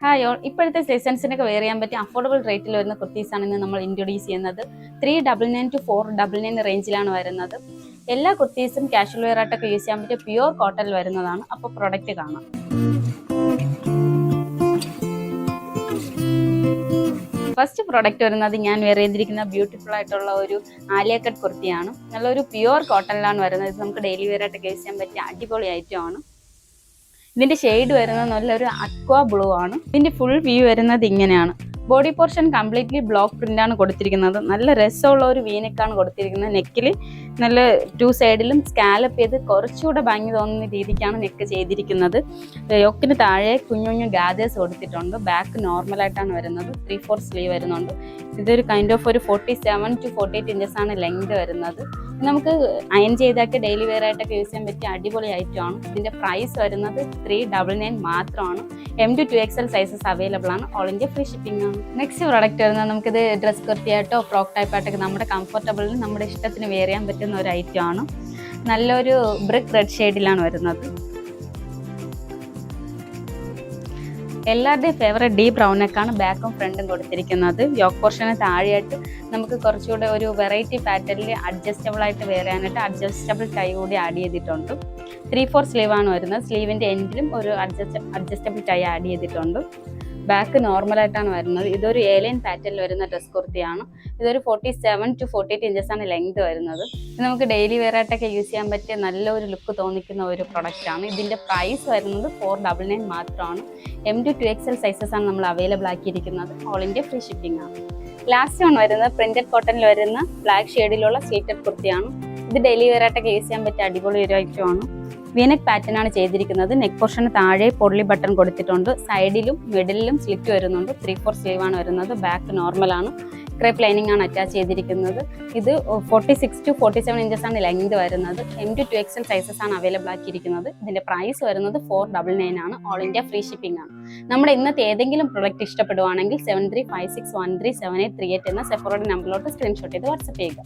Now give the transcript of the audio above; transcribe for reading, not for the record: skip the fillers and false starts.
Hi all, ഇപ്പോഴത്തെ സീസൺസിനൊക്കെ wear ചെയ്യാൻ പറ്റിയ അഫോർഡബിൾ റേറ്റിൽ വരുന്ന കുർത്തീസാണ് ഇന്ന് നമ്മൾ ഇൻട്രൊഡ്യൂസ് ചെയ്യുന്നത്. 399 to 499 റേഞ്ചിലാണ് വരുന്നത്. എല്ലാ കുർത്തീസും കാഷ്വൽ വെയർ ആയിട്ടൊക്കെ യൂസ് ചെയ്യാൻ പറ്റിയ പ്യുവർ കോട്ടണിൽ വരുന്നതാണ്. അപ്പോൾ പ്രൊഡക്റ്റ് കാണാം. ഫസ്റ്റ് പ്രോഡക്റ്റ് വരുന്നത് ഞാൻ വെയർ ചെയ്തിരിക്കുന്ന ബ്യൂട്ടിഫുൾ ആയിട്ടുള്ള ഒരു ആലിയ കട്ട് കുർത്തിയാണ്. നല്ലൊരു പ്യുവർ കോട്ടണിലാണ് വരുന്നത്. ഇത് നമുക്ക് ഡെയിലി വെയർ ആയിട്ടൊക്കെ യൂസ് ചെയ്യാൻ പറ്റിയ അടിപൊളി ഐറ്റം ആണ്. ഇതിന്റെ ഷെയ്ഡ് വരുന്നത് നല്ലൊരു അക്വാ ബ്ലൂ ആണ്. ഇതിന്റെ ഫുൾ വ്യൂ വരുന്നത് ഇങ്ങനെയാണ്. Body portion completely block print ആണ് കൊടുത്തിരിക്കുന്നത്. നല്ല രസമുള്ള ഒരു വീനെക്കാണ് കൊടുത്തിരിക്കുന്നത്. നെക്കിൽ നല്ല ടു സൈഡിലും സ്കാലപ്പ് ചെയ്ത് കുറച്ചുകൂടെ ഭംഗി തോന്നുന്ന രീതിക്കാണ് നെക്ക് ചെയ്തിരിക്കുന്നത്. യോക്കിന് താഴെ കുഞ്ഞു കുഞ്ഞു ഗാദേഴ്സ് കൊടുത്തിട്ടുണ്ട്. ബാക്ക് നോർമലായിട്ടാണ് വരുന്നത്. 3/4 സ്ലീവ് വരുന്നുണ്ട്. ഇതൊരു കൈൻഡ് ഓഫ് ഒരു 47 to 48 ഇഞ്ചസ് ആണ് ലെങ്ത് വരുന്നത്. നമുക്ക് അയൺ ചെയ്തൊക്കെ ഡെയിലി വെയർ ആയിട്ടൊക്കെ യൂസ് ചെയ്യാൻ പറ്റിയ അടിപൊളി ഐറ്റം ആണ്. ഇതിന്റെ പ്രൈസ് വരുന്നത് 399 മാത്രമാണ്. M to 2XL sizes available ആണ്. ഓൾ ഇന്ത്യ ഫ്രീ ഷിപ്പിംഗ് ആണ്. നെക്സ്റ്റ് പ്രോഡക്റ്റ് വരുന്നത് നമുക്കിത് ഡ്രസ് കുർത്തിയായിട്ടോ ഫ്രോക്ക് ടൈപ്പായിട്ടൊക്കെ നമ്മുടെ കംഫർട്ടബിളിന് നമ്മുടെ ഇഷ്ടത്തിന് വെയർ ചെയ്യാൻ പറ്റുന്ന ഒരു ഐറ്റം ആണ്. നല്ലൊരു ബ്രിക്ക് റെഡ് ഷെയ്ഡിലാണ് വരുന്നത്. എല്ലാവരുടെയും ഫേവറേറ്റ് ഡീപ് ബ്രൗൺ നെക്കാണ് ബാക്കും ഫ്രണ്ടും കൊടുത്തിരിക്കുന്നത്. യോക്ക് പോർഷന് താഴെയായിട്ട് നമുക്ക് കുറച്ചുകൂടെ ഒരു വെറൈറ്റി പാറ്റേണിൽ അഡ്ജസ്റ്റബിൾ ആയിട്ട് വെയർ ചെയ്യാനായിട്ട് അഡ്ജസ്റ്റബിൾ ടൈ കൂടി ആഡ് ചെയ്തിട്ടുണ്ട്. 3/4 സ്ലീവാണ് വരുന്നത്. സ്ലീവിൻ്റെ എൻഡിലും ഒരു അഡ്ജസ്റ്റബിൾ ടൈ ആഡ് ചെയ്തിട്ടുണ്ട്. ബാക്ക് നോർമലായിട്ടാണ് വരുന്നത്. ഇതൊരു ഏലിയൻ പാറ്റേണിൽ വരുന്ന ഡ്രസ് കുർത്തിയാണ്. ഇതൊരു 47 to 48 ഇഞ്ചസ് ആണ് ലെങ്ത് വരുന്നത്. ഇത് നമുക്ക് ഡെയിലി വെയർ ആയിട്ടൊക്കെ യൂസ് ചെയ്യാൻ പറ്റിയ നല്ലൊരു ലുക്ക് തോന്നിക്കുന്ന ഒരു പ്രൊഡക്റ്റ് ആണ്. ഇതിൻ്റെ പ്രൈസ് വരുന്നത് 499 മാത്രമാണ്. M to 2XL സൈസസ് ആണ് നമ്മൾ അവൈലബിൾ ആക്കിയിരിക്കുന്നത്. ഓൾ ഇന്ത്യ ഫ്രീ ഷിപ്പിംഗ് ആണ്. ലാസ്റ്റ് ആണ് വരുന്നത് പ്രിന്റഡ് കോട്ടണിൽ വരുന്ന ബ്ലാക്ക് ഷെയ്ഡിലുള്ള സ്ലീറ്റഡ് കുർത്തിയാണ്. ഇത് ഡെയിലി വെയർ ആയിട്ടൊക്കെ യൂസ് ചെയ്യാൻ പറ്റിയ അടിപൊളി ഒരു ഐറ്റം ആണ്. വീനെക്ക് പാറ്റേൺ ആണ് ചെയ്തിരിക്കുന്നത്. നെക്ക് പോർഷന് താഴെ പൊള്ളി ബട്ടൺ കൊടുത്തിട്ടുണ്ട്. സൈഡിലും മിഡിലും സ്ലിറ്റ് വരുന്നുണ്ട്. 3/4 സ്ലീവ് ആണ് വരുന്നത്. ബാക്ക് നോർമലാണ്. ക്രേപ്പ് ലൈനിങ് ആണ് അറ്റാച്ച് ചെയ്തിരിക്കുന്നത്. ഇത് 46 to 47 ഇഞ്ചസ് ആണ് ലെങ്ത് വരുന്നത്. M to 2XL സൈസസ് ആണ് അവൈലബിൾ ആക്കിയിരിക്കുന്നത്. ഇതിന്റെ പ്രൈസ് വരുന്നത് 499 ആണ്. ഓൾ ഇന്ത്യ ഫ്രീ ഷിപ്പിംഗ് ആണ്. നമ്മുടെ ഇന്നത്തെ ഏതെങ്കിലും പ്രൊഡക്റ്റ് ഇഷ്ടപ്പെടുവാണെങ്കിൽ 7356137838 എന്ന സെപ്പറേറ്റ് നമ്പറിലോട്ട് സ്ക്രീൻഷോട്ട് ചെയ്ത് വാട്സ്ആപ്പ് ചെയ്യുക.